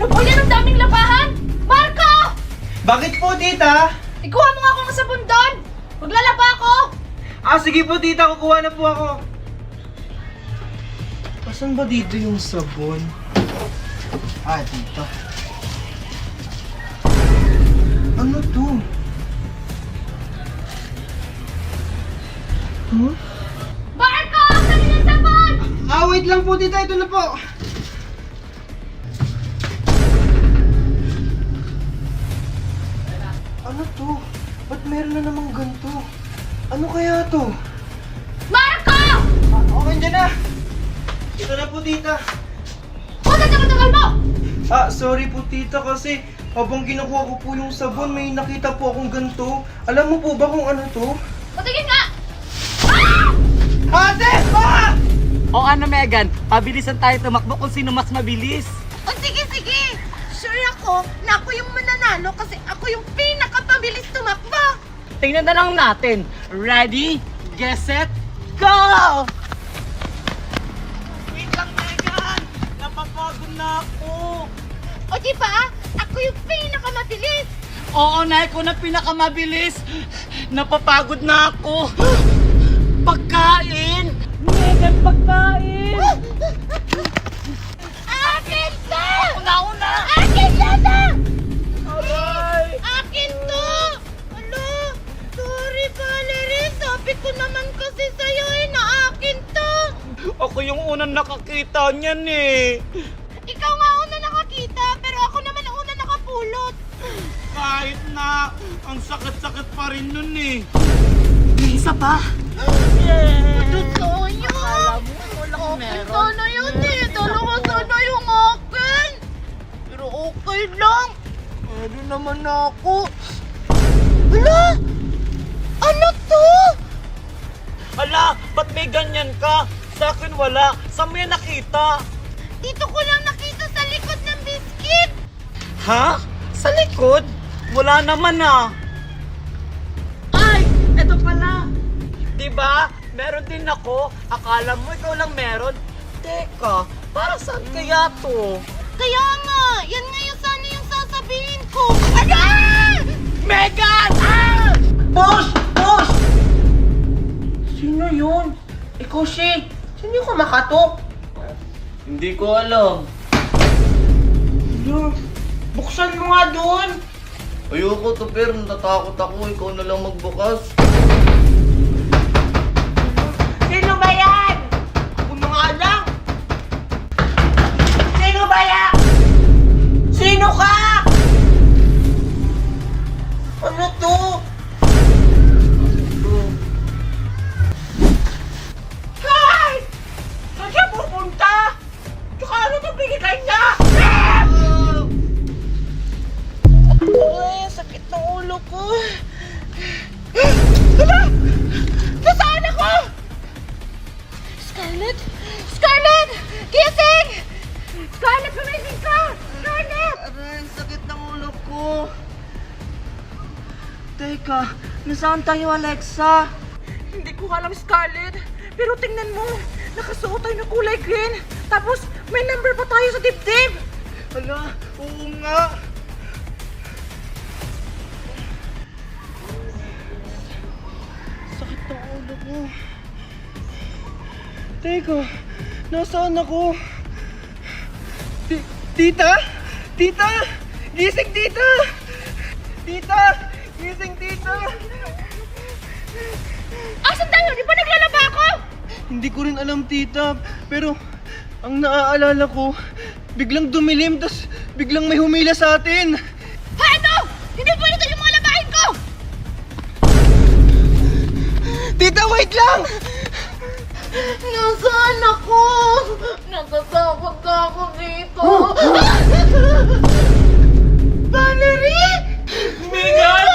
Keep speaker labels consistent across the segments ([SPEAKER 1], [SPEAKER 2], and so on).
[SPEAKER 1] Ano po yan? Ang daming labahan! Marco!
[SPEAKER 2] Bakit po, tita?
[SPEAKER 1] Ikuha mo nga ako ng sabon doon! Maglalaba ako!
[SPEAKER 2] Sige po, tita. Kukuha na po ako. Asan ba dito yung sabon? Dito. Ano to? Huh?
[SPEAKER 1] Marco! Saan yung sabon?
[SPEAKER 2] Wait lang po, tita. Ito na po. Ano to? Ba't meron na namang ganito? Ano kaya to?
[SPEAKER 1] Marco!
[SPEAKER 2] Okay, dyan na. Ito na po, tita.
[SPEAKER 1] Kung tagal mo!
[SPEAKER 2] Sorry po, tita, kasi habang kinukuha ko po yung sabon, may nakita po akong ganito. Alam mo po ba kung ano to?
[SPEAKER 1] Patingin nga!
[SPEAKER 2] Ate! Ah!
[SPEAKER 3] O ano, Megan? Pabilisan tayo tumakbo kung sino mas mabilis.
[SPEAKER 4] O sige, sige. Sure ako na ako yung mananalo kasi ako yung pinakapabilis tumakbo.
[SPEAKER 3] Tingnan na lang natin. Ready, get set, go! Wait lang, Megan! Napapagod na ako.
[SPEAKER 4] O di ba? Ako yung pinakamabilis.
[SPEAKER 3] Oo, Nay, ko na pinakamabilis. Napapagod na ako. Pagkain! Megan, pagkain!
[SPEAKER 4] Akin to!
[SPEAKER 3] Una-una!
[SPEAKER 4] Akin to!
[SPEAKER 3] Aray!
[SPEAKER 4] Akin to! Alo, sorry Valerie. Sabi ko naman kasi sa'yo na akin to.
[SPEAKER 3] Ako yung unang nakakita niyan eh.
[SPEAKER 4] Ikaw nga una nakakita pero ako naman ang una nakapulot.
[SPEAKER 3] Kahit na, ang sakit-sakit pa rin nun eh. May isa pa.
[SPEAKER 4] Totoo yun.
[SPEAKER 3] Alam mo, walang
[SPEAKER 4] Okay
[SPEAKER 3] meron.
[SPEAKER 4] sana yun eh. Dalawa sana yung akin. Pero okay lang. Meron naman ako. Hala! Ano to?
[SPEAKER 3] Hala, ba't may ganyan ka? Sa akin wala. Saan mo yan nakita?
[SPEAKER 4] Dito ko lang nakita sa likod ng biscuit.
[SPEAKER 3] Ha? Sa likod? Wala naman ah. Ay! Eto pala. Diba? Meron din ako. Akala mo ikaw lang meron. Teka, para saan kaya to?
[SPEAKER 4] Kaya nga, yan nga yung sana yung sasabihin ko. Ano?
[SPEAKER 3] Megan! Ah!
[SPEAKER 2] Boss! Boss! Sino yun? Ikaw si... Sino yung kumakatok?
[SPEAKER 3] Hindi ko alam.
[SPEAKER 2] Buksan mo nga doon!
[SPEAKER 5] Ayoko to, pero natatakot ako. Ikaw na lang magbukas.
[SPEAKER 2] Sino ba yan? Ako na nga lang! Sino ba yan? Sino ka? Ano to? Hoy! Saan siya pupunta? Tsaka ano itong binigay niya?
[SPEAKER 4] Ay, sakit ng ulo ko. Hala! Nasaan ako? Scarlett? Scarlett! Gising! Scarlett, gumising ka! Scarlett!
[SPEAKER 2] Aray, sakit ng ulo ko. Teka, nasaan tayo, Alexa?
[SPEAKER 1] Hindi ko alam, Scarlett. Pero tingnan mo, nakasuot tayo ng kulay green. Tapos, may number pa tayo sa dibdib.
[SPEAKER 2] Hala, oo nga. Sakit ng ulo ko. Teka, nasaan ako? Tita? Tita? Gising, tita! Tita! Gising, tita!
[SPEAKER 1] Asan tayo? Di ba naglalaba ako?
[SPEAKER 2] Hindi ko rin alam, tita. Pero, ang naaalala ko, biglang dumilim, tas biglang may humila sa atin.
[SPEAKER 1] Ha, ito! Hindi po ito yung mga labahin ko!
[SPEAKER 2] Tita, wait lang!
[SPEAKER 4] Nasaan ako? Natatakot na ako dito. Valerie!
[SPEAKER 3] Megan!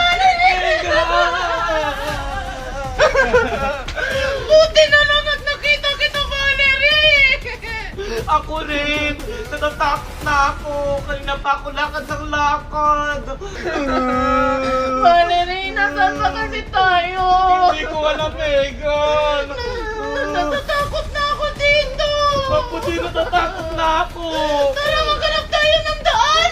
[SPEAKER 4] Buti na lang at nakita kita, Valerie!
[SPEAKER 3] Ako rin! Natatakot na ako! Kanina pa ako lakad ng lakad!
[SPEAKER 4] Valerie, nasaan ba kasi tayo?
[SPEAKER 3] Hindi ko alam, Megan!
[SPEAKER 4] Natatakot na ako dito!
[SPEAKER 3] Ako din natatakot na ako!
[SPEAKER 4] Tara, maghanap tayo ng daan!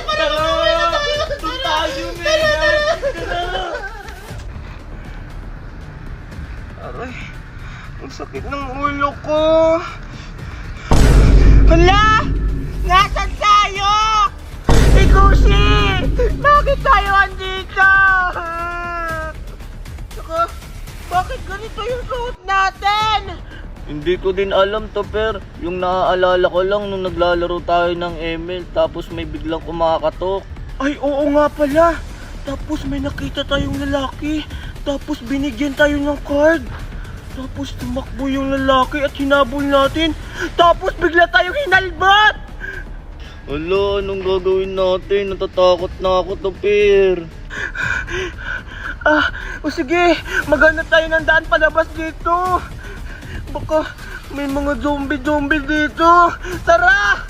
[SPEAKER 1] ganito yung suot natin?
[SPEAKER 5] Hindi ko din alam, Topper. Yung naaalala ko lang nung naglalaro tayo ng ML, tapos may biglang kumakatok.
[SPEAKER 2] Ay, oo nga pala. Tapos may nakita tayong lalaki. Tapos binigyan tayo ng card. Tapos tumakbo yung lalaki at hinabol natin. Tapos bigla tayong hinalbat.
[SPEAKER 5] Hala, anong gagawin natin? Natatakot na ako, Topper.
[SPEAKER 2] O sige, maghanap tayo ng daan palabas dito. Baka may mga zombie dito. Tara!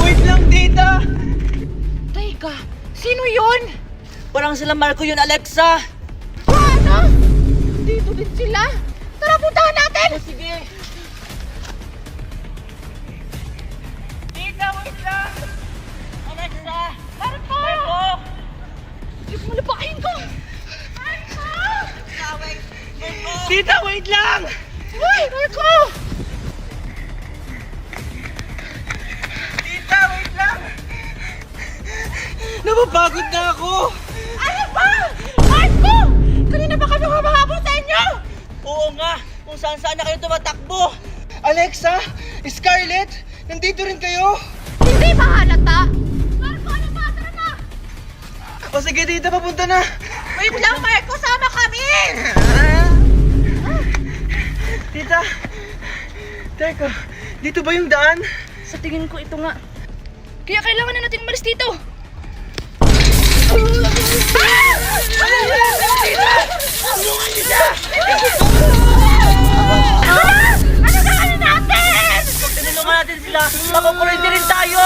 [SPEAKER 2] Wait lang, tita!
[SPEAKER 1] Teka, sino yun?
[SPEAKER 3] Parang sila Marco yun, Alexa.
[SPEAKER 1] Ano? Dito din sila. Tara, puntahan natin!
[SPEAKER 3] Sige.
[SPEAKER 1] Tita, wait lang! Alexa! Marco! Hindi ko malapakin ko! Marco!
[SPEAKER 2] Tita, wait lang!
[SPEAKER 1] Uy, Marco!
[SPEAKER 2] Tita, wait lang! Napapagod na ako!
[SPEAKER 1] Ano ba? Marco! Kanina ba kami humahabol sa inyo?
[SPEAKER 3] Oo nga, kung saan-saan na kayo tumatakbo.
[SPEAKER 2] Alexa, Scarlett, nandito rin kayo?
[SPEAKER 1] Hindi ba halata? Marco, ano ba? Tara na!
[SPEAKER 2] O sige, tita, papunta na.
[SPEAKER 1] Wait lang, Marco! Sama kami!
[SPEAKER 2] Tita, teka, dito ba yung daan?
[SPEAKER 4] Sa tingin ko ito nga. Kaya kailangan na natin umalis dito.
[SPEAKER 1] Ano gagawin natin?
[SPEAKER 3] Tinulungan natin sila, makukurente rin tayo.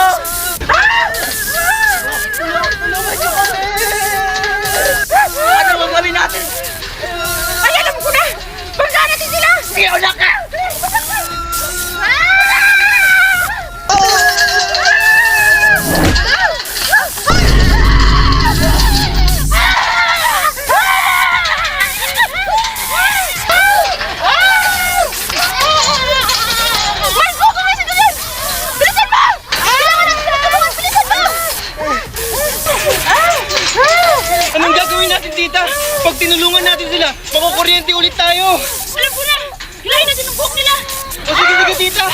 [SPEAKER 3] Ano ang gawin natin?
[SPEAKER 1] Ay, alam ko na! Banggaan natin sila!
[SPEAKER 3] Sige, unak ka!
[SPEAKER 1] Marco, kumasin ka dyan! Bilisan mo! Kailangan natin sila tulungan! Bilisan mo!
[SPEAKER 2] Anong gagawin natin, tita? Pag tinulungan natin sila, makukuryente ulit tayo.
[SPEAKER 4] Alam ko na! Hilahin natin ang buhok nila!
[SPEAKER 2] O sige, tita.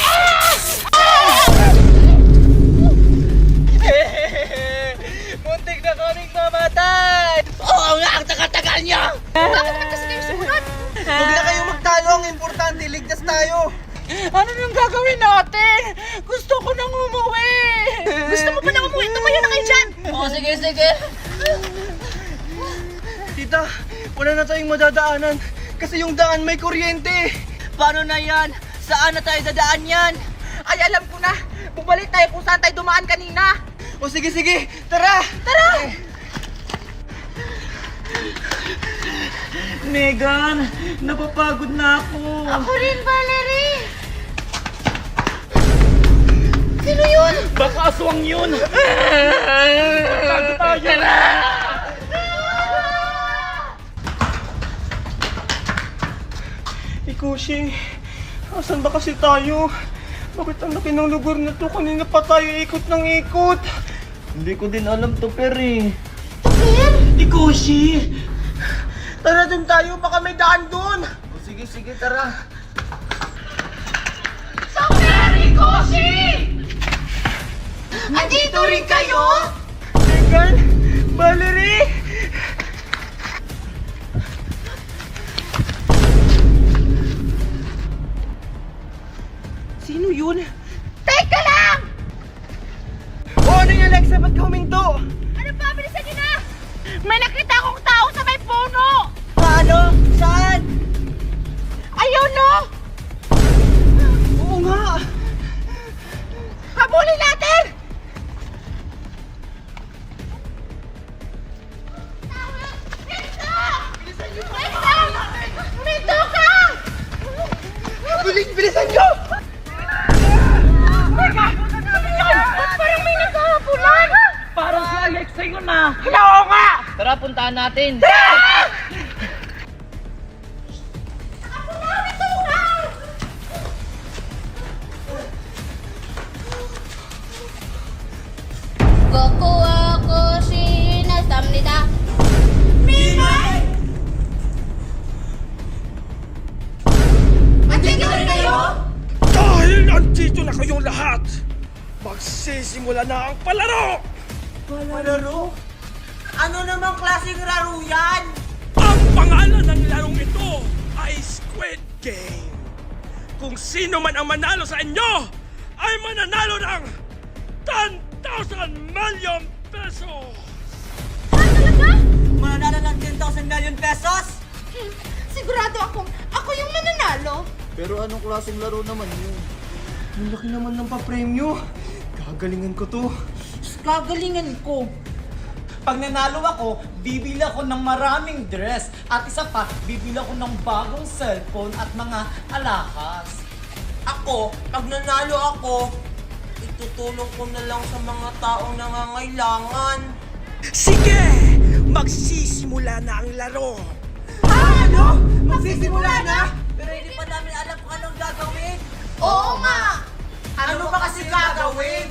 [SPEAKER 2] Muntik na kaming mamatay.
[SPEAKER 3] Oo nga, ang tagal-tagal niya!
[SPEAKER 4] Bakit naman kasi kayo sumunod?
[SPEAKER 2] Huwag na kayo magtalo. Ang importante, ligtas tayo.
[SPEAKER 1] Ano nang gagawin natin? Gusto ko nang umuwi!
[SPEAKER 4] Gusto mo pa na umuwi? Tumayo na kayo dyan!
[SPEAKER 3] Oo, sige, sige.
[SPEAKER 2] Tita, wala na tayong madadaanan. Kasi yung daan may kuryente.
[SPEAKER 3] Paano na yan? Saan na tayo dadaan yan?
[SPEAKER 1] Ay, alam ko na! Bumalik tayo kung saan tayo dumaan kanina!
[SPEAKER 2] O sige, tara.
[SPEAKER 1] Tara!
[SPEAKER 3] Megan, napapagod na ako.
[SPEAKER 1] Ako rin, Valerie!
[SPEAKER 3] Sino yun? Baka aswang yun. Pagod tayo.
[SPEAKER 2] Ikushing, asan ba kasi tayo? Bakit ang laki ng lugar na to? Kanina pa tayo ikot ng ikot.
[SPEAKER 5] Hindi ko din alam, Topper eh.
[SPEAKER 2] Ikushi! Tara dun tayo, baka may daan dun!
[SPEAKER 5] O sige, tara.
[SPEAKER 1] Andito rin kayo?
[SPEAKER 2] Megan! Valerie! Sino yun?
[SPEAKER 1] Teka lang!
[SPEAKER 2] O ano yung Alexa? Ba't ka huminto?
[SPEAKER 1] Ano ba? Bilisan niyo na! May nakita akong tao sa may puno!
[SPEAKER 3] Paano? Saan?
[SPEAKER 1] Ayun, no!
[SPEAKER 2] Oo nga!
[SPEAKER 1] Habulin natin! Huminto ka!
[SPEAKER 2] Bilisan nyo!
[SPEAKER 1] Teka! Ba't parang may naghahabulan?
[SPEAKER 3] Parang si Alexa yun ah.
[SPEAKER 1] Oo nga!
[SPEAKER 5] Tara, puntahan natin.
[SPEAKER 4] Goku ako si Nasam nita.
[SPEAKER 6] lahat, magsisimula na ang palaro!
[SPEAKER 2] Palaro? Ano namang klaseng laro yan?
[SPEAKER 6] Ang pangalan ng larong ito ay Squid Game. Kung sino man ang manalo sa inyo, ay mananalo ng 10,000 million pesos!
[SPEAKER 3] Mananalo ng 10,000 million pesos?
[SPEAKER 4] Sigurado ako yung mananalo.
[SPEAKER 5] Pero anong klaseng laro naman yun?
[SPEAKER 2] Ang laki naman ng pa-premyo. Gagalingan ko to.
[SPEAKER 1] Gagalingan ko.
[SPEAKER 3] Pag nanalo ako, bibili ako ng maraming dress. At isa pa, bibili ako ng bagong cellphone at mga alahas.
[SPEAKER 2] Ako, pag nanalo ako, itutulong ko na lang sa mga taong nangangailangan.
[SPEAKER 6] Sige! Magsisimula na ang laro!
[SPEAKER 2] Ano? Magsisimula na? Pero hindi pa namin alam kung anong gagawin.
[SPEAKER 4] Oo nga!
[SPEAKER 2] Ano ba kasi gagawin?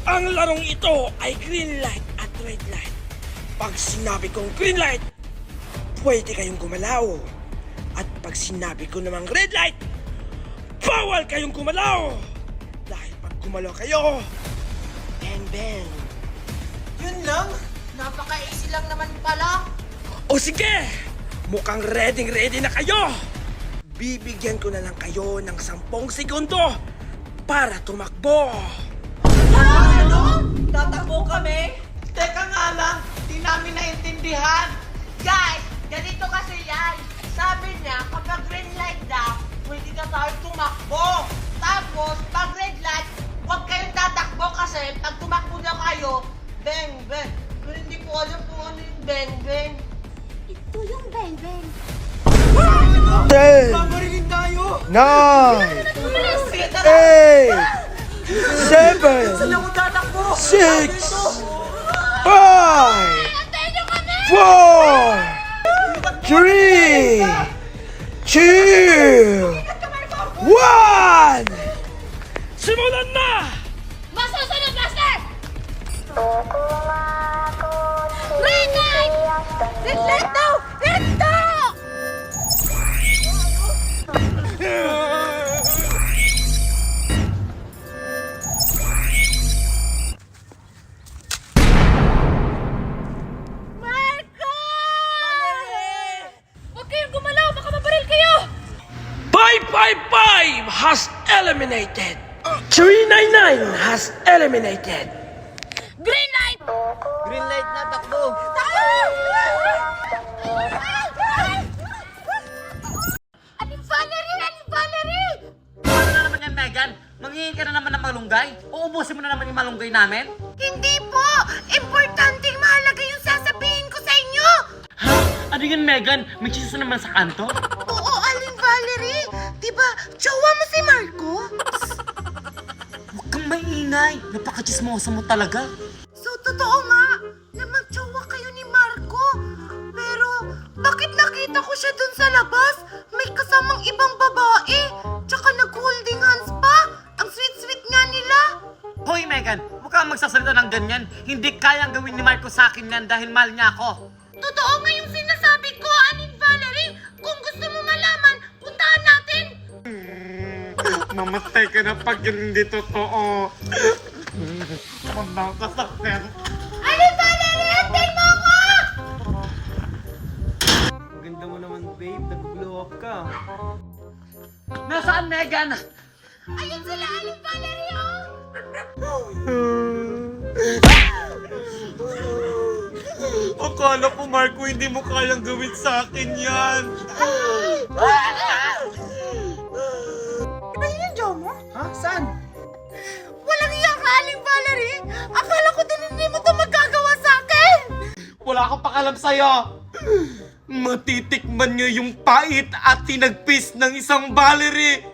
[SPEAKER 6] Ang larong ito ay green light at red light. Pag sinabi kong green light, pwede kayong gumalaw. At pag sinabi ko namang red light, bawal kayong gumalaw. Dahil pag gumalaw kayo, bang bang.
[SPEAKER 2] Yun lang?
[SPEAKER 4] Napaka-easy lang naman pala.
[SPEAKER 6] O sige, mukhang ready na kayo. Bibigyan ko na lang kayo ng 10 segundo para tumakbo.
[SPEAKER 2] Ano? Tatakbo kami?
[SPEAKER 3] Teka nga lang, di namin naintindihan.
[SPEAKER 1] Guys, ganito kasi yan. Sabi niya, kapag green light daw, pwede ka tayo tumakbo. Tapos, pag red light, huwag kayong tatakbo kasi pag tumakbo na kayo, bang, bang. Pero hindi ko alam kung ano yung bang, bang.
[SPEAKER 4] Ito yung beng-beng.
[SPEAKER 5] 10,
[SPEAKER 2] Babarilin tayo!
[SPEAKER 5] 9, 8, 7,
[SPEAKER 2] Saan ako tatakbo?
[SPEAKER 5] 6, 5, 4, 3, 2, 1!
[SPEAKER 6] Simulan na!
[SPEAKER 4] Masusunod, Master! Red light! Red light daw! Red daw! Marco! Huwag kayong gumalaw! Baka mabaril kayo!
[SPEAKER 6] 555 has eliminated. 399 has eliminated.
[SPEAKER 4] Green light!
[SPEAKER 5] Green light na, takbo!
[SPEAKER 4] Aling Valerie! Aling Valerie!
[SPEAKER 3] Ano na naman yan, Megan? Manghihingi ka na naman ng malunggay? Uubusin mo na naman yung malunggay namin?
[SPEAKER 4] Hindi po! Importanteng mahalaga yung sasabihin ko sa inyo!
[SPEAKER 3] Ha? Ano yun, Megan? May chismis naman sa kanto?
[SPEAKER 4] Oo, Aling Valerie! Diba, jowa mo si Marco?
[SPEAKER 3] Huwag kang maingay. Napaka-chismosa mo talaga.
[SPEAKER 4] So, totoo nga na magjowa kayo ni Marco. Pero, bakit nakita ko siya dun sa labas? May kasamang ibang babae. Tsaka nag-holding hands pa. Ang sweet-sweet nga nila.
[SPEAKER 3] Hoy, Megan, huwag kang magsasalita ng ganyan. Hindi kayang gawin ni Marco sa akin yan dahil mahal niya ako.
[SPEAKER 4] Totoo nga yung sinasabi ko, Aling Valerie. Kung gusto mo malaman, puntahan natin.
[SPEAKER 3] Mamatay ka na pag yun hindi totoo. Mandang kasakit.
[SPEAKER 4] Aling Valerie, antay mo ako!
[SPEAKER 2] Ang ganda mo naman, babe. Nag-glow up ka.
[SPEAKER 3] Nasaan, Megan?
[SPEAKER 4] Ayun sila, Aling Valerie, oh!
[SPEAKER 3] Akala ko, Marco, hindi mo kayang gawin sa akin yan.
[SPEAKER 1] Iba yun yung jowa mo?
[SPEAKER 2] Ha? Saan?
[SPEAKER 4] Walang iya ka, Aling Valerie! Akala ko din hindi mo ito magagawa sa akin!
[SPEAKER 3] Wala akong pakalam sa'yo. Matitikman niyo yung pait at tinagpis ng isang Valerie.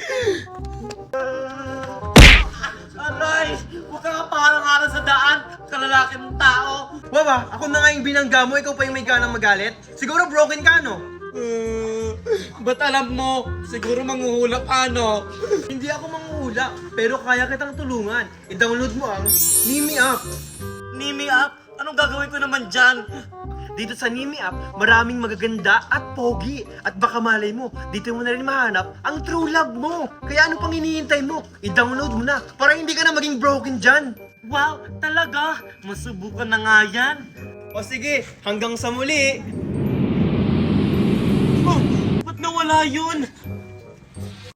[SPEAKER 3] Aray! Huwag ka nga pangarang sa daan, kalalaki mong tao.
[SPEAKER 2] Baba, ako na nga yung binangga mo, ikaw pa yung may ganang magalit? Siguro broken ka, no?
[SPEAKER 3] Ba't alam mo? Siguro manghuhulap ano?
[SPEAKER 2] Hindi ako manghuhula, pero kaya kitang tulungan. I-download mo ang Nimi App.
[SPEAKER 3] Nimi up? Anong gagawin ko naman dyan?
[SPEAKER 2] dito sa Nimi app, maraming magaganda at pogi. At baka malay mo, dito mo na rin mahanap ang true love mo. Kaya ano pang hinihintay mo? I-download mo na para hindi ka na maging broken dyan.
[SPEAKER 3] Wow, talaga? Masubukan na nga yan.
[SPEAKER 2] O sige, hanggang sa muli. Oh, ba't nawala yun?